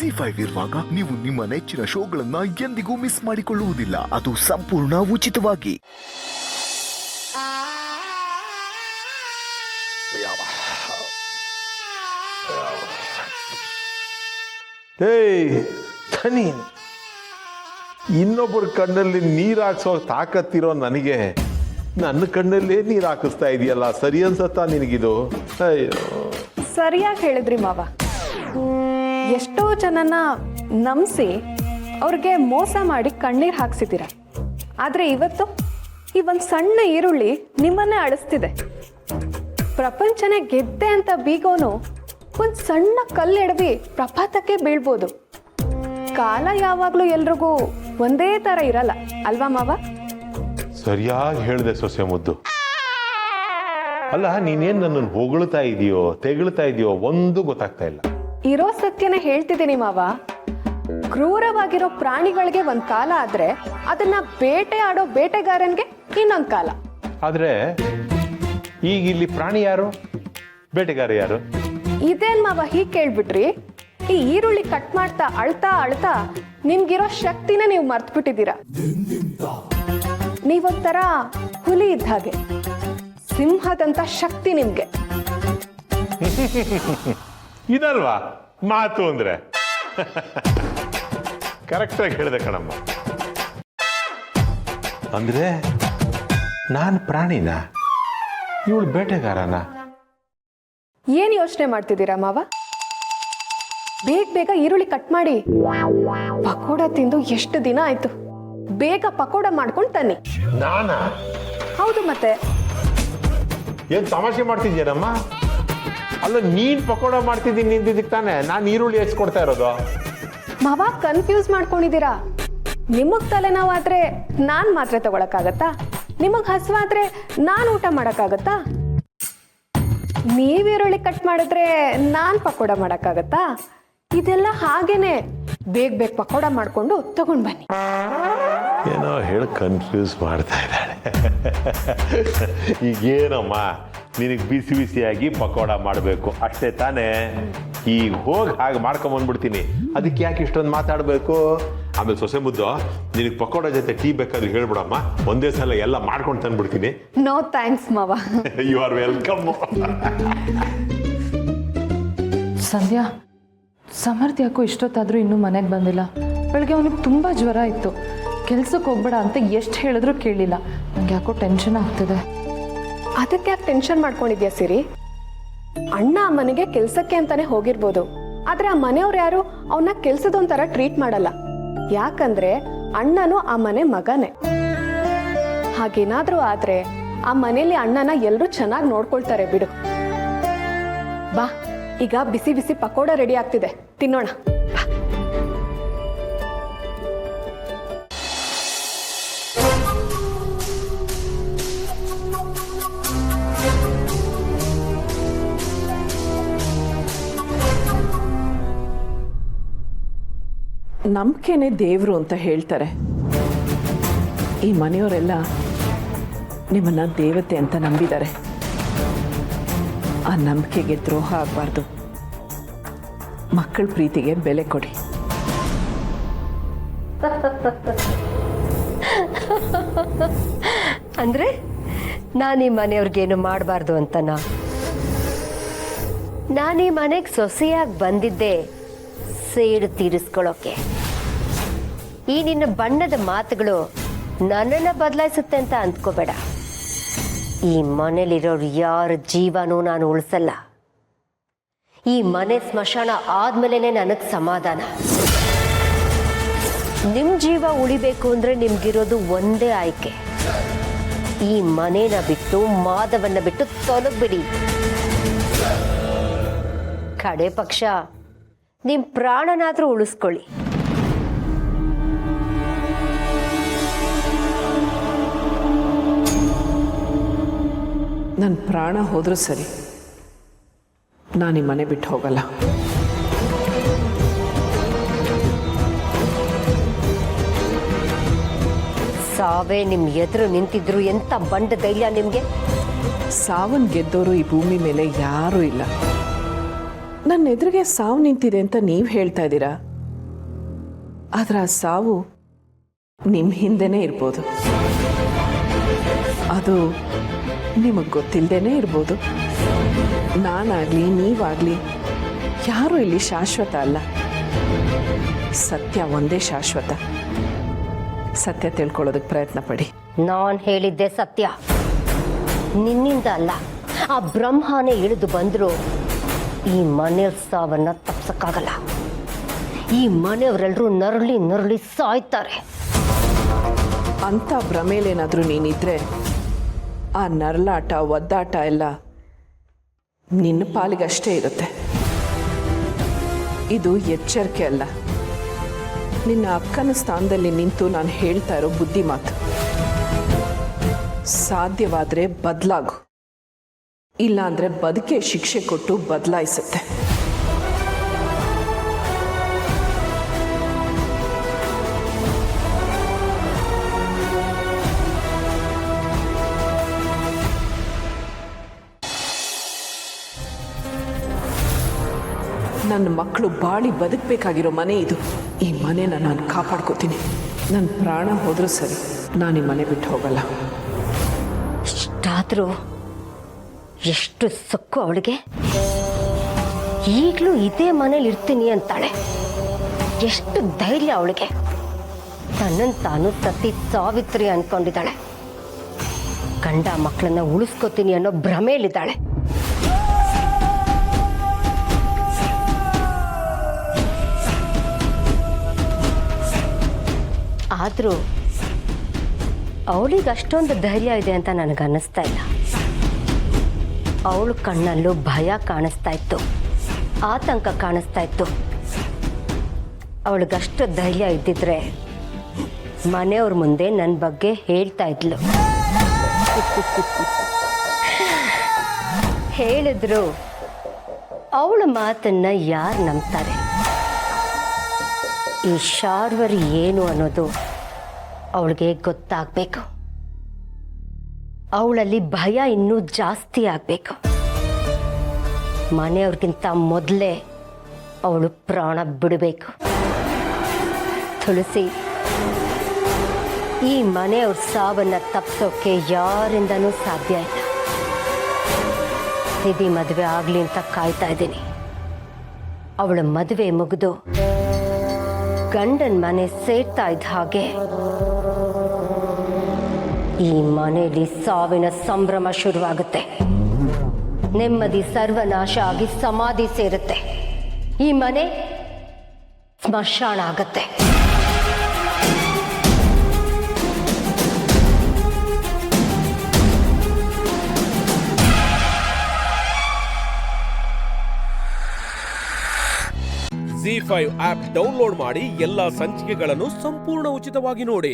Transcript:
ZEE5 ಇರುವಾಗ ನೀವು ನಿಮ್ಮ ನೆಚ್ಚಿನ ಶೋಗಳನ್ನ ಎಂದಿಗೂ ಮಿಸ್ ಮಾಡಿಕೊಳ್ಳುವುದಿಲ್ಲ. ಅದು ಸಂಪೂರ್ಣ ಉಚಿತವಾಗಿ. ಇನ್ನೊಬ್ಬರ ಕಣ್ಣಲ್ಲಿ ನೀರು ಹಾಕ್ಸೋ ತಾಕತ್ತಿರೋ ನನಗೆ ನನ್ನ ಕಣ್ಣಲ್ಲೇ ನೀರು ಹಾಕಿಸ್ತಾ ಇದೆಯಲ್ಲ, ಸರಿ ಅನ್ಸತ್ತಾ ನಿನಗಿದು? ಅಯ್ಯೋ, ಸರಿಯಾಗಿ ಹೇಳಿದ್ರಿ ಮಾವ. ಎಷ್ಟೋ ಜನನ ನಂಬಿಸಿ ಅವ್ರಿಗೆ ಮೋಸ ಮಾಡಿ ಕಣ್ಣೀರು ಹಾಕ್ಸಿದ್ದೀರ. ಆದರೆ ಇವತ್ತು ಈ ಒಂದು ಸಣ್ಣ ಈರುಳ್ಳಿ ನಿಮ್ಮನ್ನೇ ಅಳಿಸ್ತಿದೆ. ಪ್ರಪಂಚನೇ ಗೆದ್ದೆ ಅಂತ ಬೀಗೋನು ಒಂದು ಸಣ್ಣ ಕಲ್ಲೆಡವಿ ಪ್ರಪಾತಕ್ಕೆ ಬೀಳ್ಬೋದು. ಕಾಲ ಯಾವಾಗಲೂ ಎಲ್ರಿಗೂ ಒಂದೇ ಥರ ಇರಲ್ಲ ಅಲ್ವಾ ಮಾವ? ಸರಿಯಾಗಿ ಹೇಳಿದೆ ಸೊಸೆ ಮುದ್ದು. ಅಲ್ಲ, ನೀನೇನು ನನ್ನನ್ನು ಹೊಗಳ್ತಾ ಇದೆಯೋ ತೆಗಳ್ತಾ ಇದೆಯೋ ಒಂದು ಗೊತ್ತಾಗ್ತಾ ಇಲ್ಲ. ಇರೋ ಸತ್ಯನ ಹೇಳ್ತಿದ್ದೀನಿ ಮಾವ. ಕ್ರೂರವಾಗಿರೋ ಪ್ರಾಣಿಗಳಿಗೆ ಒಂದು ಕಾಲ ಆದ್ರೆ ಅದನ್ನ ಬೇಟೆ ಆಡೋ ಬೇಟೆಗಾರನ್ಗೆ ಇನ್ನೊಂದು ಕಾಲ. ಆದ್ರೆ ಈಗ ಇಲ್ಲಿ ಪ್ರಾಣಿ ಯಾರು, ಬೇಟೆಗಾರ ಯಾರು? ಇದೇನ್ ಮಾವ ಹೀಗೆ ಕೇಳ್ಬಿಟ್ರಿ? ಈ ಈರುಳ್ಳಿ ಕಟ್ ಮಾಡ್ತಾ ಅಳ್ತಾ ಅಳ್ತಾ ನಿಮ್ಗಿರೋ ಶಕ್ತಿನ ನೀವು ಮರ್ತು ಬಿಟ್ಟಿದ್ದೀರಾ. ನೀವೊಂಥರ ಹುಲಿ ಇದ್ದ ಹಾಗೆ, ಸಿಂಹದಂತ ಶಕ್ತಿ ನಿಮ್ಗೆ. ಇದಲ್ವಾ ಮಾತು ಅಂದ್ರೆ? ಕರೆಕ್ಟಾಗಿ ಹೇಳಿದೆ ಕಣಮ್ಮ. ಅಂದ್ರೆ ನಾನು ಪ್ರಾಣಿನ, ಇವಳು ಬೇಟೆಗಾರನ? ಏನ್ ಯೋಚನೆ ಮಾಡ್ತಿದ್ದೀರಾ ಮಾವ? ಬೇಗ ಬೇಗ ಈರುಳ್ಳಿ ಕಟ್ ಮಾಡಿ. ಪಕೋಡ ತಿಂದು ಎಷ್ಟು ದಿನ ಆಯ್ತು. ಬೇಗ ಪಕೋಡ ಮಾಡ್ಕೊಂಡು ತನ್ನಿ. ನಾನಾ? ಹೌದು ಮತ್ತೆ. ಏನ್ ತಮಾಷೆ ಮಾಡ್ತಿದ್ಯೇನಮ್ಮ? ಅಲ್ಲ, ನೀನ್ ಪಕೋಡ ಮಾಡ್ತಿದ್ದೀನಿ ನಿಂತಿದ್ದಕ್ಕೆ ತಾನೆ ನಾನು ಈರುಳ್ಳಿ ಹೆಚ್ಚಿಕೊಡ್ತಾ ಇರೋದು. ಮಾವ ಕನ್ಫ್ಯೂಸ್ ಮಾಡ್ಕೊಂಡಿದ್ದೀರಾ. ನಿಮಗ್ ತಲೆನೋವಾದ್ರೆ ನಾನ್ ಮಾತ್ರೆ ತಗೊಳಕ್ಕಾಗತ್ತಾ? ನಿಮಗ್ ಹಸುವಾದ್ರೆ ನಾನ್ ಊಟ ಮಾಡಕ್ಕಾಗತ್ತಾ? ನೀವ್ ಈರುಳ್ಳಿ ಕಟ್ ಮಾಡಿದ್ರೆ ನಾನ್ ಪಕೋಡ ಮಾಡಕ್ಕಾಗತ್ತಾ? ಇದೆಲ್ಲ ಹಾಗೇನೆ. ಬೇಗ ಬೇಗ ಪಕೋಡ ಮಾಡ್ಕೊಂಡು ತಗೊಂಡ್ ಬನ್ನಿ. ಏನೋ ಹೇಳಿ ಕನ್ಫ್ಯೂಸ್ ಮಾಡ್ತಾ ಇದ್ದಾಳೆ. ಈಗೇನಮ್ಮ, ನಿನಗೆ ಬಿಸಿ ಬಿಸಿಯಾಗಿ ಪಕೋಡ ಮಾಡಬೇಕು ಅಷ್ಟೇ ತಾನೇ? ಈಗ ಹೋಗಿ ಹಾಗೆ ಮಾಡ್ಕೊಂಬಂದ್ಬಿಡ್ತೀನಿ. ಅದಕ್ಕೆ ಯಾಕೆ ಇಷ್ಟೊಂದು ಮಾತಾಡಬೇಕು? ಆಮೇಲೆ ಸೊಸೆ ಮುದ್ದು, ನಿನಗೆ ಪಕೋಡ ಜೊತೆ ಟೀ ಬೇಕಾದ್ರೆ ಹೇಳ್ಬಿಡಮ್ಮ, ಒಂದೇ ಸಲ ಎಲ್ಲ ಮಾಡ್ಕೊಂಡು ತಂದ್ಬಿಡ್ತೀನಿ. ನೋ ಥ್ಯಾಂಕ್ಸ್ ಮಾವ. You are welcome. Sandhya, Samarth ಯಾಕೋ ಇಷ್ಟೊತ್ತಾದರೂ ಇನ್ನೂ ಮನೆಗೆ ಬಂದಿಲ್ಲ. ಬೆಳಗ್ಗೆ ಅವನಿಗೆ ತುಂಬ ಜ್ವರ ಇತ್ತು. ಕೆಲ್ಸಕ್ಕೆ ಹೋಗ್ಬೇಡ ಅಂತ ಎಷ್ಟು ಹೇಳಿದ್ರು ಕೇಳಿಲ್ಲ. ನಂಗೆ ಯಾಕೋ ಟೆನ್ಷನ್ ಆಗ್ತಿದೆ. ಅದಕ್ಕೆ ಯಾಕೆ ಟೆನ್ಷನ್ ಮಾಡ್ಕೊಂಡಿದ್ಯಾ ಸಿರಿ? ಅಣ್ಣ ಆ ಮನೆಗೆ ಕೆಲ್ಸಕ್ಕೆ ಅಂತಾನೆ ಹೋಗಿರ್ಬೋದು. ಆದ್ರೆ ಆ ಮನೆಯವ್ರು ಯಾರು ಅವನ್ನ ಕೆಲ್ಸದೊಂಥರ ಟ್ರೀಟ್ ಮಾಡಲ್ಲ. ಯಾಕಂದ್ರೆ ಅಣ್ಣನು ಆ ಮನೆ ಮಗನೇ. ಹಾಗೇನಾದ್ರೂ ಆದ್ರೆ ಆ ಮನೆಯಲ್ಲಿ ಅಣ್ಣನ ಎಲ್ಲರೂ ಚೆನ್ನಾಗಿ ನೋಡ್ಕೊಳ್ತಾರೆ ಬಿಡು. ಬಾ, ಈಗ ಬಿಸಿ ಬಿಸಿ ಪಕೋಡ ರೆಡಿ ಆಗ್ತಿದೆ, ತಿನ್ನೋಣ. ನಂಬಿಕೆನೇ ದೇವರು ಅಂತ ಹೇಳ್ತಾರೆ. ಈ ಮನೆಯವರೆಲ್ಲ ನಿಮ್ಮನ್ನ ದೇವತೆ ಅಂತ ನಂಬಿದ್ದಾರೆ. ಆ ನಂಬಿಕೆಗೆ ದ್ರೋಹ ಆಗಬಾರ್ದು. ಮಕ್ಕಳ ಪ್ರೀತಿಗೆ ಬೆಲೆ ಕೊಡಿ. ಅಂದ್ರೆ ನಾನು ಈ ಮನೆಯವ್ರಿಗೇನು ಮಾಡಬಾರ್ದು ಅಂತನಾ? ನಾನು ಈ ಮನೆಗೆ ಸೊಸೆಯಾಗಿ ಬಂದಿದ್ದೆ ಸೇಡು ತೀರಿಸ್ಕೊಳ್ಳೋಕೆ. ಈ ನಿನ್ನ ಬಣ್ಣದ ಮಾತುಗಳು ನನ್ನನ್ನು ಬದಲಾಯಿಸುತ್ತೆ ಅಂತ ಅಂದ್ಕೋಬೇಡ. ಈ ಮನೇಲಿರೋರು ಯಾರ ಜೀವನೂ ನಾನು ಉಳಿಸಲ್ಲ. ಈ ಮನೆ ಸ್ಮಶಾನ ಆದ್ಮೇಲೆ ನನಗೆ ಸಮಾಧಾನ. ನಿಮ್ಮ ಜೀವ ಉಳಿಬೇಕು ಅಂದ್ರೆ ನಿಮ್ಗಿರೋದು ಒಂದೇ ಆಯ್ಕೆ. ಈ ಮನೇನ ಬಿಟ್ಟು, ಮಾಧವನ್ನ ಬಿಟ್ಟು ತೊಲಗ್ಬಿಡಿ. ಕಡೆ ಪಕ್ಷ ನಿಮ್ಮ ಪ್ರಾಣನಾದ್ರೂ ಉಳಿಸ್ಕೊಳ್ಳಿ. ನನ್ನ ಪ್ರಾಣ ಹೋದ್ರೂ ಸರಿ, ನಾನು ಈ ಮನೆ ಬಿಟ್ಟು ಹೋಗಲ್ಲ. ಸಾವೇ ನಿಮ್ ಎದುರು ನಿಂತಿದ್ರು ಎಂತ ಬಂಡ ಧೈರ್ಯ ನಿಮ್ಗೆ? ಸಾವನ್ ಗೆದ್ದೋರು ಈ ಭೂಮಿ ಮೇಲೆ ಯಾರೂ ಇಲ್ಲ. ನನ್ನ ಎದುರಿಗೆ ಸಾವು ನಿಂತಿದೆ ಅಂತ ನೀವು ಹೇಳ್ತಾ ಇದ್ದೀರಾ. ಆದ್ರೆ ಆ ಸಾವು ನಿಮ್ಮ ಹಿಂದೆನೇ ಇರ್ಬೋದು, ಅದು ನಿಮಗೆ ಗೊತ್ತಿಲ್ಲದೇನೆ ಇರ್ಬೋದು. ನಾನಾಗಲಿ ನೀವಾಗಲಿ ಯಾರೂ ಇಲ್ಲಿ ಶಾಶ್ವತ ಅಲ್ಲ. ಸತ್ಯ ಒಂದೇ ಶಾಶ್ವತ. ಸತ್ಯ ತಿಳ್ಕೊಳ್ಳೋದಕ್ಕೆ ಪ್ರಯತ್ನ ಪಡಿ. ನಾನು ಹೇಳಿದ್ದೆ ಸತ್ಯ, ನಿನ್ನಿಂದ ಅಲ್ಲ. ಆ ಬ್ರಹ್ಮನೇ ಇಳಿದು ಬಂದರೂ ಈ ಮನೆ ಸಾವನ್ನ ತಪ್ಸಕ್ಕಾಗಲ್ಲ. ಈ ಮನೆಯವರೆಲ್ಲರೂ ನರಳಿ ನರಳಿ ಸಾಯ್ತಾರೆ. ಅಂಥ ಭ್ರಮೇಲೇನಾದರೂ ನೀನಿದ್ರೆ ಆ ನರಳಾಟ ಒದ್ದಾಟ ಎಲ್ಲ ನಿನ್ನ ಪಾಲಿಗಷ್ಟೇ ಇರುತ್ತೆ. ಇದು ಎಚ್ಚರಿಕೆ ಅಲ್ಲ, ನಿನ್ನ ಅಕ್ಕನ ಸ್ಥಾನದಲ್ಲಿ ನಿಂತು ನಾನು ಹೇಳ್ತಾ ಇರೋ ಬುದ್ಧಿ ಮಾತು. ಸಾಧ್ಯವಾದರೆ ಬದಲಾಗು, ಇಲ್ಲಾಂದ್ರೆ ಬದುಕೆ ಶಿಕ್ಷೆ ಕೊಟ್ಟು ಬದಲಾಯಿಸುತ್ತೆ. ನನ್ನ ಮಕ್ಕಳು ಬಾಳಿ ಬದುಕಬೇಕಾಗಿರೋ ಮನೆ ಇದು. ಈ ಮನೆನ ನಾನು ಕಾಪಾಡ್ಕೋತೀನಿ. ನನ್ನ ಪ್ರಾಣ ಹೋದ್ರೂ ಸರಿ, ನಾನು ಈ ಮನೆ ಬಿಟ್ಟು ಹೋಗಲ್ಲ. ಇಷ್ಟಾದರೂ ಎಷ್ಟು ಸೊಕ್ಕು ಅವಳಿಗೆ. ಈಗಲೂ ಇದೇ ಮನೇಲಿ ಇರ್ತೀನಿ ಅಂತಾಳೆ. ಎಷ್ಟು ಧೈರ್ಯ ಅವಳಿಗೆ. ತನ್ನನ್ನು ತಾನು ಸತಿ ಸಾವಿತ್ರಿ ಅನ್ಕೊಂಡಿದ್ದಾಳೆ. ಗಂಡ ಮಕ್ಕಳನ್ನ ಉಳಿಸ್ಕೋತೀನಿ ಅನ್ನೋ ಭ್ರಮೆಯಲ್ಲಿದ್ದಾಳೆ. ಆದರೂ ಅವಳಿಗೆ ಅಷ್ಟೊಂದು ಧೈರ್ಯ ಇದೆ ಅಂತ ನನಗೆ ಅನ್ನಿಸ್ತಾ ಇಲ್ಲ. ಅವಳ ಕಣ್ಣಲ್ಲೂ ಭಯ ಕಾಣಿಸ್ತಾ ಇತ್ತು, ಆತಂಕ ಕಾಣಿಸ್ತಾ ಇತ್ತು. ಅವಳಿಗಷ್ಟು ಧೈರ್ಯ ಇದ್ದಿದ್ರೆ ಮನೆಯವ್ರ ಮುಂದೆ ನನ್ನ ಬಗ್ಗೆ ಹೇಳ್ತಾ ಇದ್ಲು. ಹೇಳಿದ್ರು ಅವಳ ಮಾತನ್ನ ಯಾರು ನಂಬ್ತಾರೆ? ಈ ಶಾರ್ವರಿ ಏನು ಅನ್ನೋದು ಅವಳಿಗೆ ಗೊತ್ತಾಗಬೇಕು. ಅವಳಲ್ಲಿ ಭಯ ಇನ್ನೂ ಜಾಸ್ತಿ ಆಗಬೇಕು. ಮನೆಯವ್ರಿಗಿಂತ ಮೊದಲೇ ಅವಳು ಪ್ರಾಣ ಬಿಡಬೇಕು. ತುಳಸಿ, ಈ ಮನೆಯವ್ರ ಸಾವನ್ನು ತಪ್ಪಿಸೋಕೆ ಯಾರಿಂದನೂ ಸಾಧ್ಯ ಇಲ್ಲ. ನಿಧಿ ಮದುವೆ ಆಗಲಿ ಅಂತ ಕಾಯ್ತಾ ಇದ್ದೀನಿ. ಅವಳ ಮದುವೆ ಮುಗಿದು ಗಂಡನ ಮನೆ ಸೇರ್ತಾ ಇದ್ದ ಹಾಗೆ ಈ ಮನೆಯಲ್ಲಿ ಸಾವಿನ ಸಂಭ್ರಮ ಶುರುವಾಗುತ್ತೆ. ನೆಮ್ಮದಿ ಸರ್ವನಾಶ ಆಗಿ ಸಮಾಧಿ ಸೇರುತ್ತೆ. ಈ ಮನೆ ಸ್ಮಶಾನ ಆಗತ್ತೆ. ZEE5 ಆಪ್ ಡೌನ್ಲೋಡ್ ಮಾಡಿ ಎಲ್ಲಾ ಸಂಚಿಕೆಗಳನ್ನು ಸಂಪೂರ್ಣ ಉಚಿತವಾಗಿ ನೋಡಿ.